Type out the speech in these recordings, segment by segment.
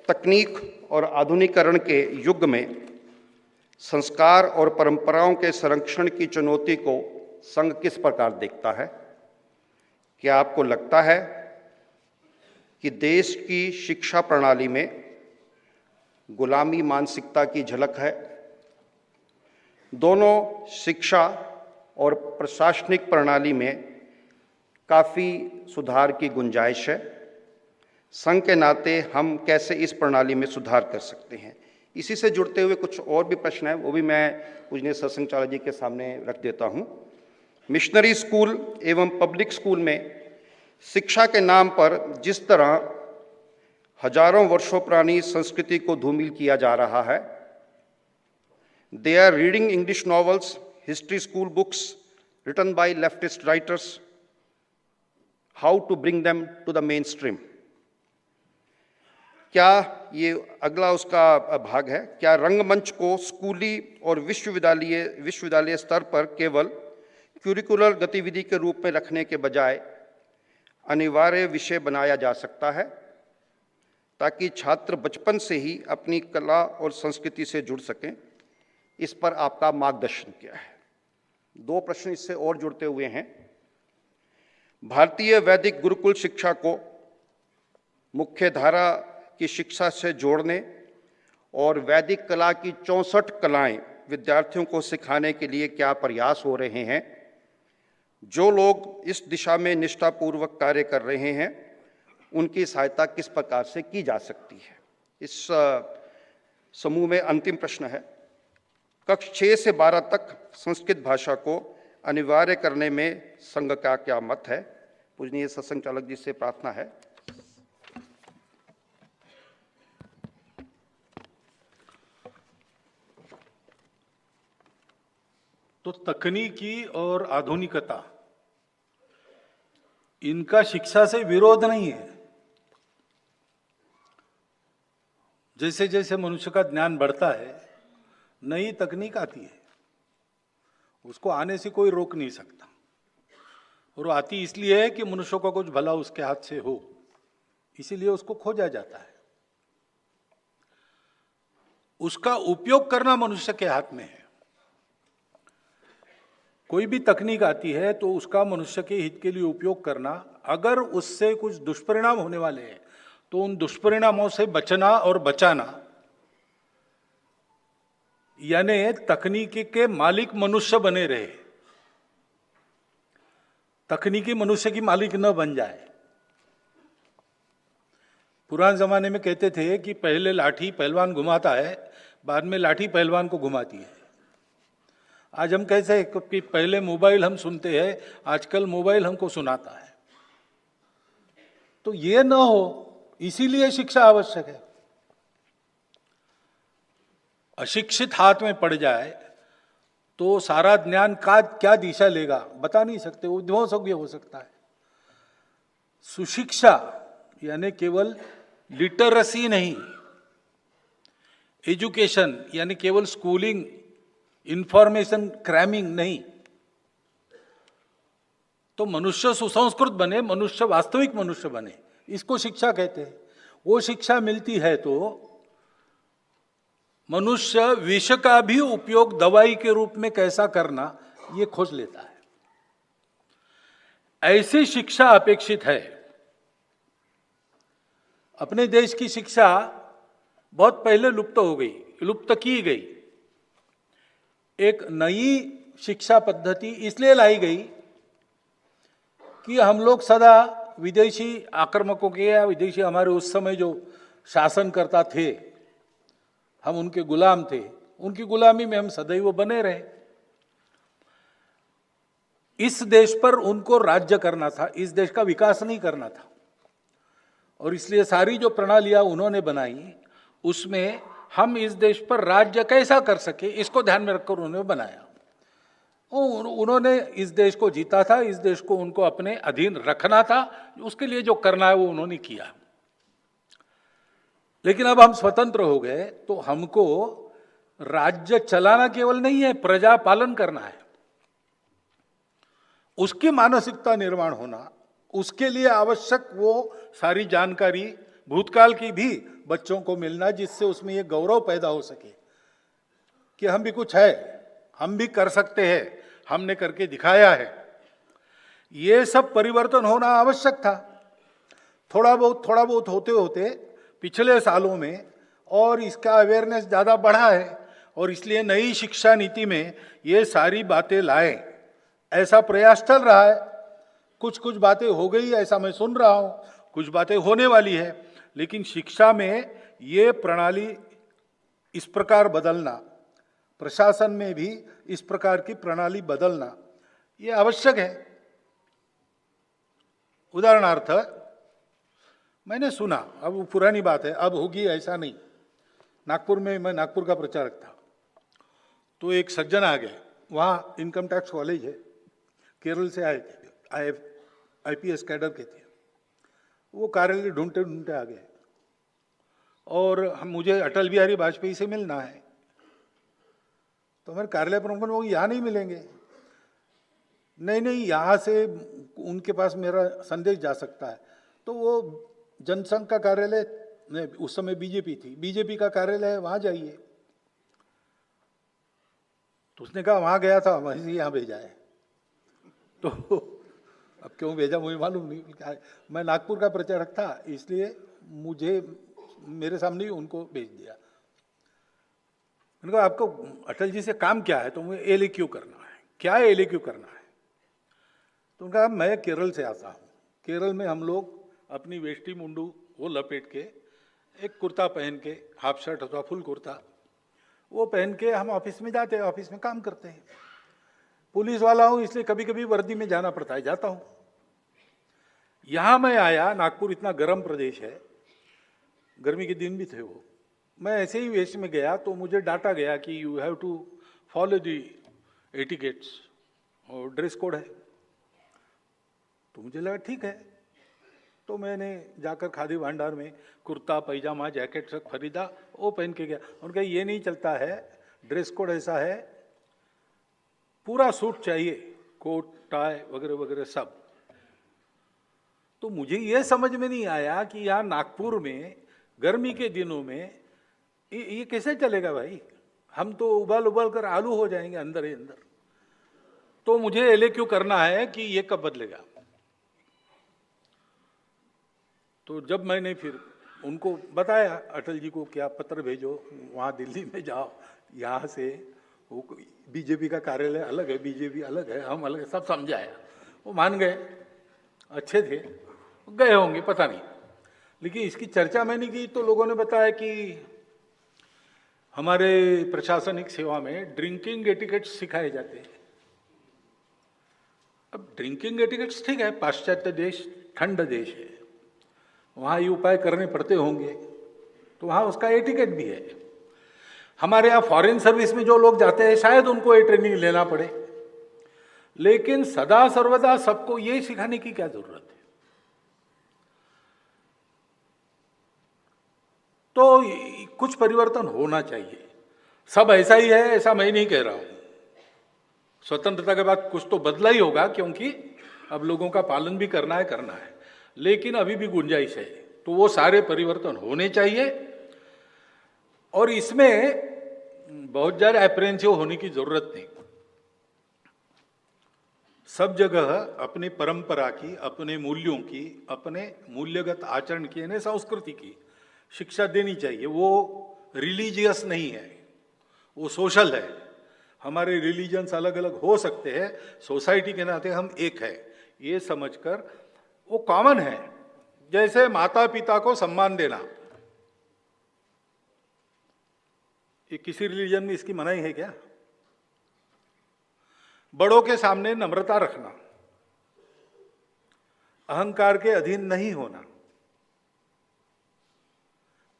तकनीक और आधुनिकीकरण के युग में संस्कार और परंपराओं के संरक्षण की चुनौती को संघ किस प्रकार देखता है? क्या आपको लगता है कि देश की शिक्षा प्रणाली में गुलामी मानसिकता की झलक है? दोनों शिक्षा और प्रशासनिक प्रणाली में काफ़ी सुधार की गुंजाइश है। संघ के नाते हम कैसे इस प्रणाली में सुधार कर सकते हैं? इसी से जुड़ते हुए कुछ और भी प्रश्न हैं, वो भी मैं पूजनीय सत्संग चालक जी के सामने रख देता हूं। मिशनरी स्कूल एवं पब्लिक स्कूल में शिक्षा के नाम पर जिस तरह हजारों वर्षों पुरानी संस्कृति को धूमिल किया जा रहा है, they are reading English novels, history school books written by leftist writers. How to bring them to the mainstream? क्या ये अगला उसका भाग है? क्या रंगमंच को स्कूली और विश्वविद्यालय स्तर पर केवल क्यूरिकुलर गतिविधि के रूप में रखने के बजाय अनिवार्य विषय बनाया जा सकता है, ताकि छात्र बचपन से ही अपनी कला और संस्कृति से जुड़ सकें? इस पर आपका मार्गदर्शन क्या है? दो प्रश्न इससे और जुड़ते हुए हैं। भारतीय वैदिक गुरुकुल शिक्षा को मुख्य धारा की शिक्षा से जोड़ने और वैदिक कला की 64 कलाएं विद्यार्थियों को सिखाने के लिए क्या प्रयास हो रहे हैं? जो लोग इस दिशा में निष्ठापूर्वक कार्य कर रहे हैं, उनकी सहायता किस प्रकार से की जा सकती है? इस समूह में अंतिम प्रश्न है, कक्षा 6 से 12 तक संस्कृत भाषा को अनिवार्य करने में संघ का क्या मत है? पूजनीय सत्संग चालक जी से प्रार्थना है। तो तकनीकी और आधुनिकता, इनका शिक्षा से विरोध नहीं है। जैसे जैसे मनुष्य का ज्ञान बढ़ता है, नई तकनीक आती है, उसको आने से कोई रोक नहीं सकता। और वो आती इसलिए है कि मनुष्य का कुछ भला उसके हाथ से हो, इसीलिए उसको खोजा जाता है। उसका उपयोग करना मनुष्य के हाथ में है। कोई भी तकनीक आती है तो उसका मनुष्य के हित के लिए उपयोग करना, अगर उससे कुछ दुष्परिणाम होने वाले हैं तो उन दुष्परिणामों से बचना और बचाना, यानी तकनीकी के मालिक मनुष्य बने रहे, तकनीकी मनुष्य की मालिक न बन जाए। पुराने जमाने में कहते थे कि पहले लाठी पहलवान घुमाता है, बाद में लाठी पहलवान को घुमाती है। आज हम कैसे कि पहले मोबाइल हम सुनते हैं, आजकल मोबाइल हमको सुनाता है। तो ये न हो, इसीलिए शिक्षा आवश्यक है। अशिक्षित हाथ में पड़ जाए तो सारा ज्ञान का क्या दिशा लेगा बता नहीं सकते, वो विध्वंसक हो सकता है। सुशिक्षा यानी केवल लिटरेसी नहीं, एजुकेशन यानी केवल स्कूलिंग, इंफॉर्मेशन क्रैमिंग नहीं, तो मनुष्य सुसंस्कृत बने, मनुष्य वास्तविक मनुष्य बने, इसको शिक्षा कहते हैं। वो शिक्षा मिलती है तो मनुष्य विष का भी उपयोग दवाई के रूप में कैसा करना, ये खोज लेता है। ऐसी शिक्षा अपेक्षित है। अपने देश की शिक्षा बहुत पहले लुप्त हो गई, लुप्त की गई। एक नई शिक्षा पद्धति इसलिए लाई गई कि हम लोग सदा विदेशी आक्रमकों के या विदेशी हमारे उस समय जो शासनकर्ता थे, हम उनके गुलाम थे, उनकी गुलामी में हम सदैव बने रहे। इस देश पर उनको राज्य करना था, इस देश का विकास नहीं करना था। और इसलिए सारी जो प्रणालियां उन्होंने बनाई, उसमें हम इस देश पर राज्य कैसा कर सके, इसको ध्यान में रखकर उन्होंने बनाया। उन्होंने इस देश को जीता था, इस देश को उनको अपने अधीन रखना था, उसके लिए जो करना है वो उन्होंने किया। लेकिन अब हम स्वतंत्र हो गए तो हमको राज्य चलाना केवल नहीं है, प्रजा पालन करना है। उसकी मानसिकता निर्माण होना, उसके लिए आवश्यक वो सारी जानकारी भूतकाल की भी, बच्चों को मिलना जिससे उसमें ये गौरव पैदा हो सके कि हम भी कुछ है, हम भी कर सकते हैं, हमने करके दिखाया है। ये सब परिवर्तन होना आवश्यक था। थोड़ा बहुत होते होते पिछले सालों में और इसका अवेयरनेस ज़्यादा बढ़ा है और इसलिए नई शिक्षा नीति में ये सारी बातें लाए, ऐसा प्रयास चल रहा है। कुछ कुछ बातें हो गई ऐसा मैं सुन रहा हूँ, कुछ बातें होने वाली है, लेकिन शिक्षा में ये प्रणाली इस प्रकार बदलना, प्रशासन में भी इस प्रकार की प्रणाली बदलना ये आवश्यक है। उदाहरणार्थ मैंने सुना, अब वो पुरानी बात है, अब होगी ऐसा नहीं। नागपुर में मैं नागपुर का प्रचारक था, तो एक सज्जन आ गए, वहाँ इनकम टैक्स कॉलेज है, केरल से आए थे, IPS कैडर के थे। वो कार्यालय ढूंढते ढूंढते आ गए और मुझे अटल बिहारी वाजपेयी से मिलना है। तो मेरे कार्यालय प्रमुख वो यहाँ नहीं मिलेंगे। नहीं, यहाँ से उनके पास मेरा संदेश जा सकता है। तो वो जनसंघ का कार्यालय, उस समय बीजेपी थी, बीजेपी का कार्यालय है, वहाँ जाइए। तो उसने कहा वहाँ गया था, वहीं से यहाँ भेजा है। तो अब क्यों भेजा मुझे मालूम नहीं, मैं नागपुर का प्रचारक था इसलिए मुझे मेरे सामने ही उनको भेज दिया। मैंने कहा आपको अटल जी से काम क्या है? तो मुझे LAQ करना है। क्या है LAQ करना है? तो उनका मैं केरल से आता हूँ, केरल में हम लोग अपनी वेष्टी मुंडू वो लपेट के, एक कुर्ता पहन के, हाफ शर्ट अथवा फुल कुर्ता वो पहन के हम ऑफिस में जाते हैं, ऑफिस में काम करते हैं। पुलिस वाला हूँ इसलिए कभी कभी वर्दी में जाना पड़ता है, जाता हूँ। यहाँ मैं आया, नागपुर इतना गर्म प्रदेश है, गर्मी के दिन भी थे वो, मैं ऐसे ही वेश में गया तो मुझे डांटा गया कि you have to follow the etiquettes, और ड्रेस कोड है। तो मुझे लगा ठीक है, तो मैंने जाकर खादी भंडार में कुर्ता पैजामा जैकेट सब खरीदा, वो पहन के गया। उनका ये नहीं चलता है, ड्रेस कोड ऐसा है, पूरा सूट चाहिए, कोट टाई वगैरह वगैरह सब। तो मुझे ये समझ में नहीं आया कि यहाँ नागपुर में गर्मी के दिनों में ये कैसे चलेगा भाई? हम तो उबाल उबाल कर आलू हो जाएंगे अंदर ही अंदर। तो मुझे LAQ करना है कि ये कब बदलेगा। तो जब मैंने फिर उनको बताया अटल जी को, क्या पत्र भेजो, वहाँ दिल्ली में जाओ, यहाँ से वो बीजेपी का कार्यालय अलग है, बीजेपी अलग है, हम अलग है, सब समझाया। वो मान गए, अच्छे थे, गए होंगे पता नहीं, लेकिन इसकी चर्चा मैंने की तो लोगों ने बताया कि हमारे प्रशासनिक सेवा में ड्रिंकिंग एटिकेट्स सिखाए जाते हैं। अब ड्रिंकिंग एटिकेट्स ठीक है, पाश्चात्य देश, ठंड देश है, वहाँ ये उपाय करने पड़ते होंगे, तो वहाँ उसका एटिकेट भी है। हमारे यहाँ फॉरेन सर्विस में जो लोग जाते हैं शायद उनको ये ट्रेनिंग लेना पड़े, लेकिन सदा सर्वदा सबको ये सिखाने की क्या जरूरत है? तो कुछ परिवर्तन होना चाहिए। सब ऐसा ही है ऐसा मैं नहीं कह रहा हूं, स्वतंत्रता के बाद कुछ तो बदला ही होगा, क्योंकि अब लोगों का पालन भी करना है, लेकिन अभी भी गुंजाइश है। तो वो सारे परिवर्तन होने चाहिए और इसमें बहुत ज़्यादा अप्रेंसिव होने की जरूरत नहीं। सब जगह अपनी परंपरा की, अपने मूल्यों की, अपने मूल्यगत आचरण की, यानी संस्कृति की शिक्षा देनी चाहिए। वो रिलीजियस नहीं है, वो सोशल है। हमारे रिलीजन्स अलग अलग हो सकते हैं, सोसाइटी के नाते हम एक है, ये समझकर वो कॉमन है। जैसे माता पिता को सम्मान देना, ये किसी रिलीजन में इसकी मनाही है क्या? बड़ों के सामने नम्रता रखना, अहंकार के अधीन नहीं होना,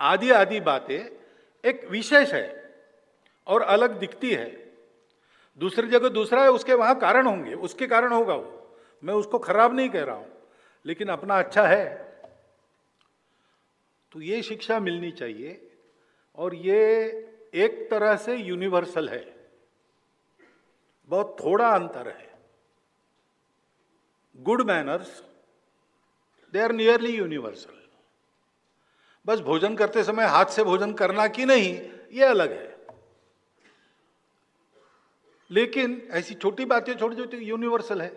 आदि आदि बातें एक विशेष है और अलग दिखती है। दूसरी जगह दूसरा है, उसके वहां कारण होंगे, उसके कारण होगा वो, मैं उसको खराब नहीं कह रहा हूं, लेकिन अपना अच्छा है। तो ये शिक्षा मिलनी चाहिए और ये एक तरह से यूनिवर्सल है, बहुत थोड़ा अंतर है। Good manners they are nearly universal, बस भोजन करते समय हाथ से भोजन करना कि नहीं, ये अलग है। लेकिन ऐसी छोटी बातें, छोटी छोटी यूनिवर्सल है।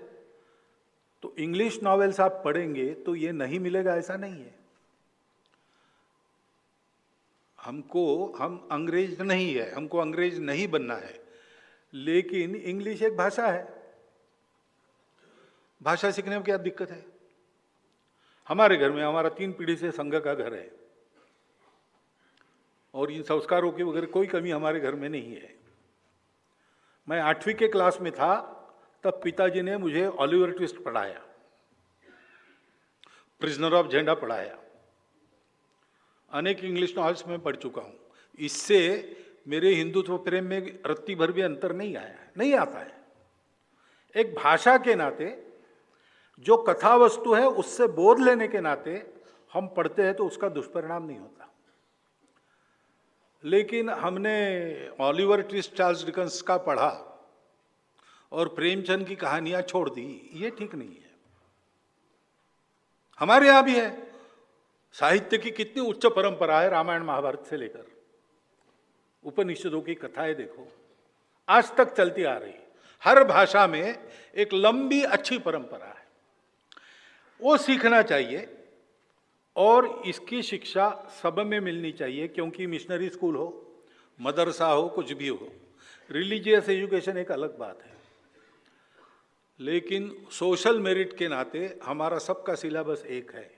तो इंग्लिश नॉवेल्स आप पढ़ेंगे तो ये नहीं मिलेगा ऐसा नहीं है। हम अंग्रेज नहीं है, हमको अंग्रेज नहीं बनना है, लेकिन इंग्लिश एक भाषा है। भाषा सीखने में क्या दिक्कत है? हमारे घर में, हमारा 3 पीढ़ी से संघ का घर है और इन संस्कारों की वगैरह कोई कमी हमारे घर में नहीं है। मैं 8वीं के क्लास में था तब पिताजी ने मुझे ऑलिवर ट्विस्ट पढ़ाया, प्रिजनर ऑफ झंडा पढ़ाया, अनेक इंग्लिश नॉवेल्स में पढ़ चुका हूं। इससे मेरे हिंदुत्व प्रेम में रत्ती भर भी अंतर नहीं आया है, नहीं आता है। एक भाषा के नाते, जो कथा वस्तु है उससे बोध लेने के नाते हम पढ़ते हैं तो उसका दुष्परिणाम नहीं होता। लेकिन हमने ऑलिवर ट्विस्ट, चार्ल्स डिकेंस का पढ़ा और प्रेमचंद की कहानियां छोड़ दी, ये ठीक नहीं है। हमारे यहां भी है, साहित्य की कितनी उच्च परंपरा है, रामायण महाभारत से लेकर उपनिषदों की कथाएं देखो, आज तक चलती आ रही। हर भाषा में एक लंबी अच्छी परंपरा है, वो सीखना चाहिए और इसकी शिक्षा सब में मिलनी चाहिए। क्योंकि मिशनरी स्कूल हो, मदरसा हो, कुछ भी हो, रिलीजियस एजुकेशन एक अलग बात है, लेकिन सोशल मेरिट के नाते हमारा सबका सिलेबस एक है।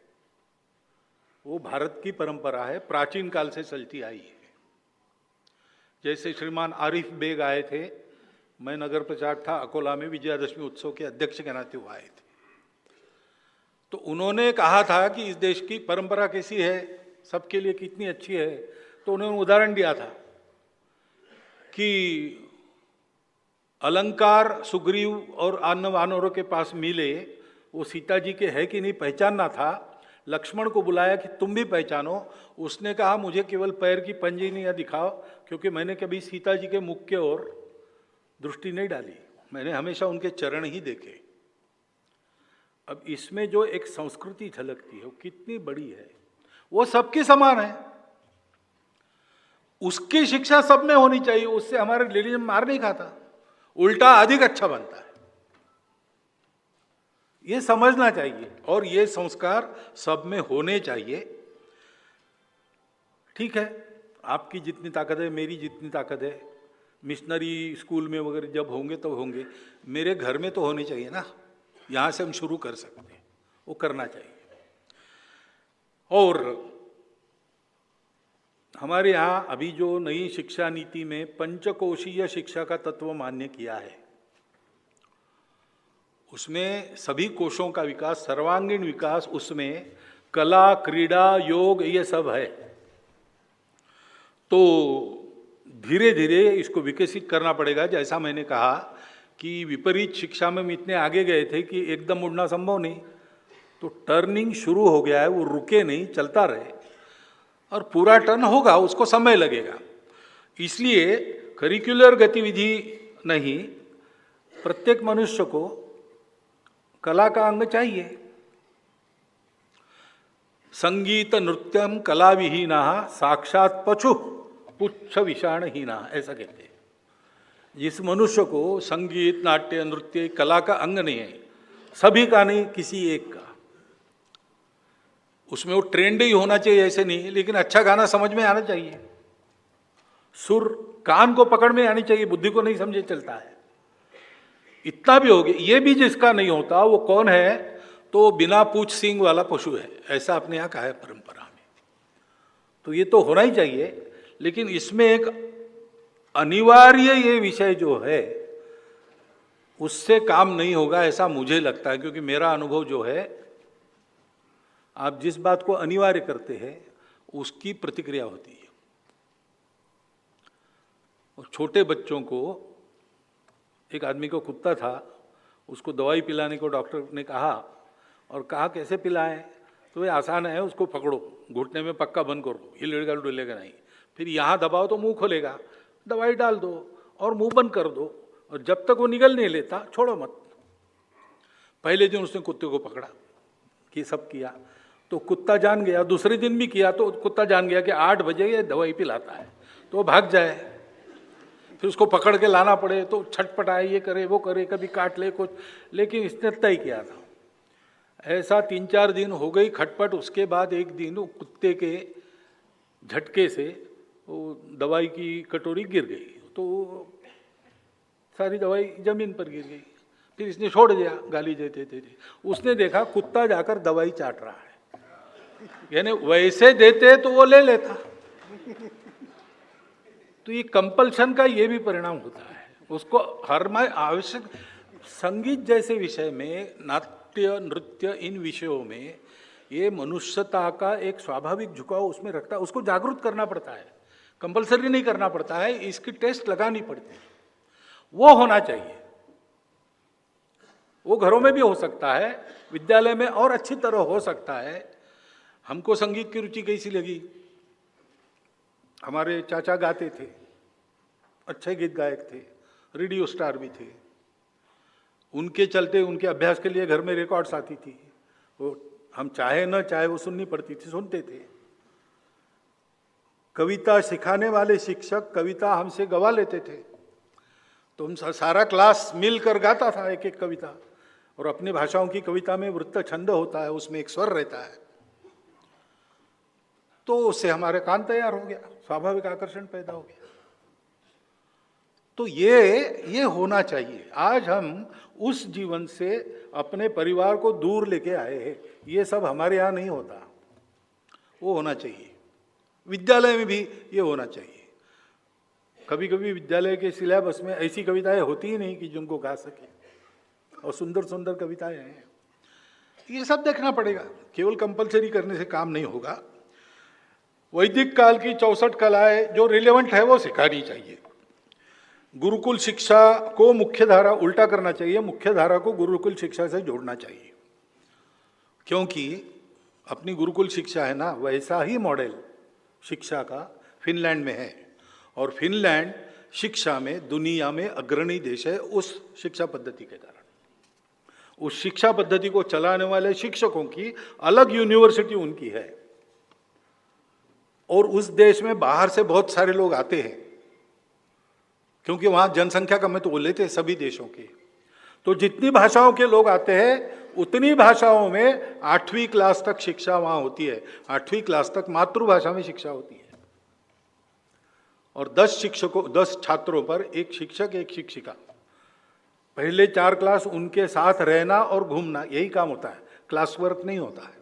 वो भारत की परंपरा है, प्राचीन काल से चलती आई है। जैसे श्रीमान आरिफ बेग आए थे, मैं नगर प्रचारक था अकोला में, विजयादशमी उत्सव के अध्यक्ष के नाते वो आए थे। तो उन्होंने कहा था कि इस देश की परंपरा कैसी है, सबके लिए कितनी अच्छी है। तो उन्होंने उदाहरण दिया था कि अलंकार सुग्रीव और अन्य वानरों के पास मिले, वो सीता जी के है कि नहीं पहचानना था। लक्ष्मण को बुलाया कि तुम भी पहचानो। उसने कहा मुझे केवल पैर की पंजनियां दिखाओ, क्योंकि मैंने कभी सीता जी के मुख की ओर दृष्टि नहीं डाली, मैंने हमेशा उनके चरण ही देखे। अब इसमें जो एक संस्कृति झलकती है वो कितनी बड़ी है, वो सबकी समान है, उसकी शिक्षा सब में होनी चाहिए। उससे हमारा रिलीजन मार नहीं खाता, उल्टा अधिक अच्छा बनता है। ये समझना चाहिए और ये संस्कार सब में होने चाहिए। ठीक है, आपकी जितनी ताकत है, मेरी जितनी ताकत है, मिशनरी स्कूल में वगैरह जब होंगे तब होंगे, मेरे घर में तो होने चाहिए ना। यहां से हम शुरू कर सकते हैं, वो करना चाहिए। और हमारे यहाँ अभी जो नई शिक्षा नीति में पंचकोशीय शिक्षा का तत्व मान्य किया है, उसमें सभी कोशों का विकास, सर्वांगीण विकास, उसमें कला, क्रीड़ा, योग, ये सब है। तो धीरे धीरे इसको विकसित करना पड़ेगा। जैसा मैंने कहा कि विपरीत शिक्षा में हम इतने आगे गए थे कि एकदम उड़ना संभव नहीं, तो टर्निंग शुरू हो गया है, वो रुके नहीं, चलता रहे और पूरा टर्न होगा, उसको समय लगेगा। इसलिए करिकुलर गतिविधि नहीं, प्रत्येक मनुष्य को कला का अंग चाहिए। संगीत नृत्यम कला विहीना साक्षात पशु पुच्छ विषाणहीना, ऐसा कहते हैं। जिस मनुष्य को संगीत, नाट्य, नृत्य कला का अंग नहीं है, सभी का नहीं, किसी एक का, उसमें वो ट्रेंड ही होना चाहिए ऐसे नहीं, लेकिन अच्छा गाना समझ में आना चाहिए, सुर कान को पकड़ में आनी चाहिए, बुद्धि को नहीं समझे चलता है। इतना भी हो गया। ये भी जिसका नहीं होता वो कौन है? तो बिना पूछ सींग वाला पशु है, ऐसा अपने यहाँ कहा है परंपरा में। तो ये तो होना ही चाहिए, लेकिन इसमें एक अनिवार्य ये विषय जो है उससे काम नहीं होगा, ऐसा मुझे लगता है। क्योंकि मेरा अनुभव जो है, आप जिस बात को अनिवार्य करते हैं उसकी प्रतिक्रिया होती है। और छोटे बच्चों को, एक आदमी को कुत्ता था, उसको दवाई पिलाने को डॉक्टर ने कहा, और कहा कैसे पिलाएं? तो ये आसान है, उसको पकड़ो, घुटने में पक्का बंद करो, हिलेगा डुलेगा नहीं, फिर यहाँ दबाओ तो मुंह खोलेगा, दवाई डाल दो और मुंह बंद कर दो, और जब तक वो निगल नहीं लेता छोड़ो मत। पहले दिन उसने कुत्ते को पकड़ा, कि सब किया, तो कुत्ता जान गया, दूसरे दिन भी किया तो कुत्ता जान गया कि 8 बजे ये दवाई पिलाता है, तो वो भाग जाए। फिर उसको पकड़ के लाना पड़े तो छटपटाए, ये करे वो करे, कभी काट ले कुछ, लेकिन इसने तय किया था। ऐसा 3-4 दिन हो गई खटपट। उसके बाद एक दिन वो कुत्ते के झटके से वो दवाई की कटोरी गिर गई, तो सारी दवाई जमीन पर गिर गई। फिर इसने छोड़ दिया गाली देते देते। उसने देखा कुत्ता जाकर दवाई चाट रहा है, यानी वैसे देते तो वो ले लेता। तो ये कंपल्शन का ये भी परिणाम होता है। उसको हर में आवश्यक, संगीत जैसे विषय में, नाट्य नृत्य, इन विषयों में ये मनुष्यता का एक स्वाभाविक झुकाव उसमें रखता है। उसको जागरूक करना पड़ता है, कंपल्सरी नहीं करना पड़ता है, इसकी टेस्ट लगानी पड़ती है। वो होना चाहिए। वो घरों में भी हो सकता है, विद्यालय में और अच्छी तरह हो सकता है। हमको संगीत की रुचि कैसी लगी, हमारे चाचा गाते थे, अच्छे गीत गायक थे, रेडियो स्टार भी थे। उनके चलते उनके अभ्यास के लिए घर में रिकॉर्ड्स आती थी, वो हम चाहे न चाहे वो सुननी पड़ती थी, सुनते थे। कविता सिखाने वाले शिक्षक कविता हमसे गवा लेते थे, तो हम सारा क्लास मिलकर गाता था एक एक कविता। और अपनी भाषाओं की कविता में वृत्त छंद होता है, उसमें एक स्वर रहता है, तो उससे हमारे कान तैयार हो गया, स्वाभाविक आकर्षण पैदा हो गया। तो ये होना चाहिए। आज हम उस जीवन से अपने परिवार को दूर लेके आए हैं, ये सब हमारे यहाँ नहीं होता। वो होना चाहिए, विद्यालय में भी ये होना चाहिए। कभी कभी विद्यालय के सिलेबस में ऐसी कविताएं होती ही नहीं कि जिनको गा सके, और सुंदर सुंदर कविताएं हैं। ये सब देखना पड़ेगा, केवल कंपलसरी करने से काम नहीं होगा। वैदिक काल की 64 कलाएं जो रिलेवेंट है वो सिखानी चाहिए। गुरुकुल शिक्षा को मुख्य धारा, उल्टा करना चाहिए, मुख्य धारा को गुरुकुल शिक्षा से जोड़ना चाहिए। क्योंकि अपनी गुरुकुल शिक्षा है ना, वैसा ही मॉडल शिक्षा का फिनलैंड में है, और फिनलैंड शिक्षा में दुनिया में अग्रणी देश है उस शिक्षा पद्धति के कारण। उस शिक्षा पद्धति को चलाने वाले शिक्षकों की अलग यूनिवर्सिटी उनकी है, और उस देश में बाहर से बहुत सारे लोग आते हैं, क्योंकि वहां जनसंख्या कम है, तो वो लेते हैं सभी देशों के। तो जितनी भाषाओं के लोग आते हैं उतनी भाषाओं में 8वीं क्लास तक शिक्षा वहां होती है। 8वीं क्लास तक मातृभाषा में शिक्षा होती है, और 10 छात्रों पर एक शिक्षक एक शिक्षिका। पहले 4 क्लास उनके साथ रहना और घूमना, यही काम होता है, क्लास वर्क नहीं होता है।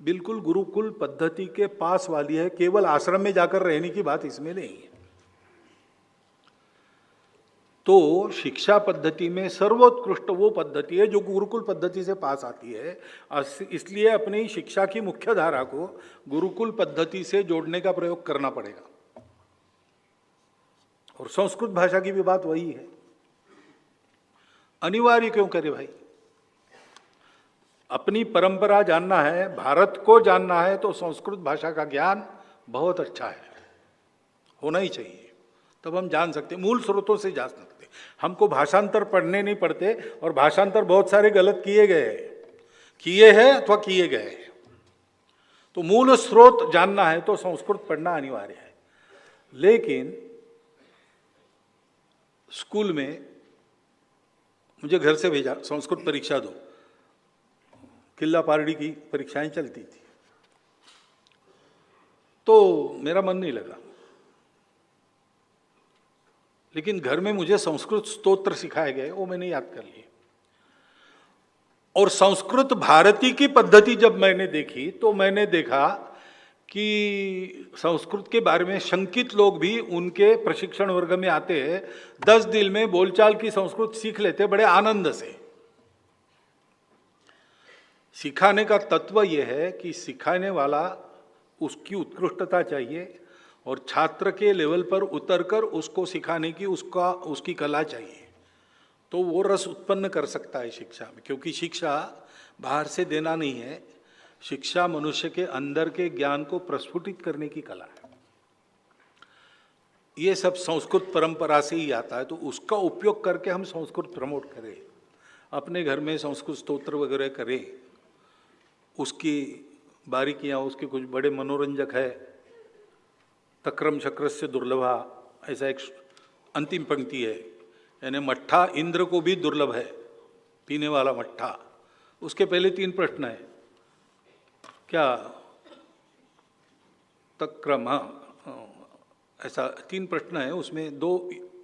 बिल्कुल गुरुकुल पद्धति के पास वाली है, केवल आश्रम में जाकर रहने की बात इसमें नहीं है। तो शिक्षा पद्धति में सर्वोत्कृष्ट वो पद्धति है जो गुरुकुल पद्धति से पास आती है। इसलिए अपनी शिक्षा की मुख्य धारा को गुरुकुल पद्धति से जोड़ने का प्रयोग करना पड़ेगा। और संस्कृत भाषा की भी बात वही है। अनिवार्य क्यों करे भाई, अपनी परंपरा जानना है, भारत को जानना है, तो संस्कृत भाषा का ज्ञान बहुत अच्छा है, होना ही चाहिए। तब हम जान सकते, मूल स्रोतों से जान सकते। हमको भाषांतर पढ़ने नहीं पड़ते, और भाषांतर बहुत सारे गलत किए हैं अथवा किए गए। तो मूल स्रोत जानना है तो संस्कृत पढ़ना अनिवार्य है। लेकिन स्कूल में मुझे घर से भेजा, संस्कृत परीक्षा दो, किला पारडी की परीक्षाएं चलती थी, तो मेरा मन नहीं लगा। लेकिन घर में मुझे संस्कृत स्तोत्र सिखाए गए, वो मैंने याद कर लिए। और संस्कृत भारती की पद्धति जब मैंने देखी तो मैंने देखा कि संस्कृत के बारे में शंकित लोग भी उनके प्रशिक्षण वर्ग में आते हैं, 10 दिन में बोलचाल की संस्कृत सीख लेते बड़े आनंद से। सिखाने का तत्व यह है कि सिखाने वाला, उसकी उत्कृष्टता चाहिए, और छात्र के लेवल पर उतरकर उसको सिखाने की उसकी कला चाहिए। तो वो रस उत्पन्न कर सकता है शिक्षा में, क्योंकि शिक्षा बाहर से देना नहीं है, शिक्षा मनुष्य के अंदर के ज्ञान को प्रस्फुटित करने की कला है। ये सब संस्कृत परंपरा से ही आता है, तो उसका उपयोग करके हम संस्कृत प्रमोट करें, अपने घर में संस्कृत स्तोत्र वगैरह करें, उसकी बारीकियां, उसके कुछ बड़े मनोरंजक है। तक्रम शक्रस्य दुर्लभा, ऐसा एक अंतिम पंक्ति है, यानी मट्ठा इंद्र को भी दुर्लभ है, पीने वाला मट्ठा। उसके पहले 3 प्रश्न है, क्या तक्रम, ऐसा 3 प्रश्न है, उसमें 2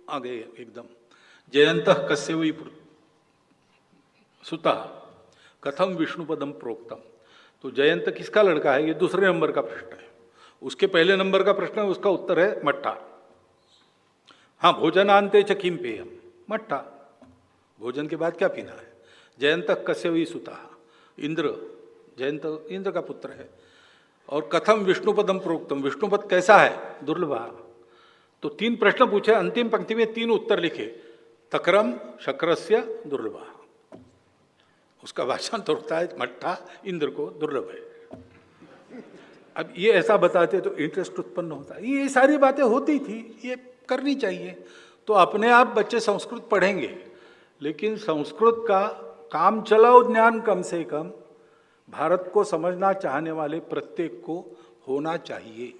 आ गए एकदम। जयंतः कस्य वै सुता कथम विष्णुपदम प्रोक्तम। तो जयंत किसका लड़का है, ये दूसरे नंबर का प्रश्न है। उसके पहले नंबर का प्रश्न है, उसका उत्तर है मट्ठा। हाँ, भोजनांते च किम पेयम, मट्ठा, भोजन के बाद क्या पीना है। जयंत कस्य वै सुता, इंद्र, जयंत इंद्र का पुत्र है। और कथम विष्णुपदम प्रोक्तम, विष्णुपद कैसा है, दुर्लभा। तो 3 प्रश्न पूछे, अंतिम पंक्ति में 3 उत्तर लिखे, तक्रम शक्रस्य दुर्लभा। उसका भाषण तो होता है मट्ठा इंद्र को दुर्लभ है। अब ये ऐसा बताते तो इंटरेस्ट उत्पन्न होता है। ये सारी बातें होती थी, ये करनी चाहिए। तो अपने आप बच्चे संस्कृत पढ़ेंगे, लेकिन संस्कृत का काम चलाओ ज्ञान कम से कम भारत को समझना चाहने वाले प्रत्येक को होना चाहिए।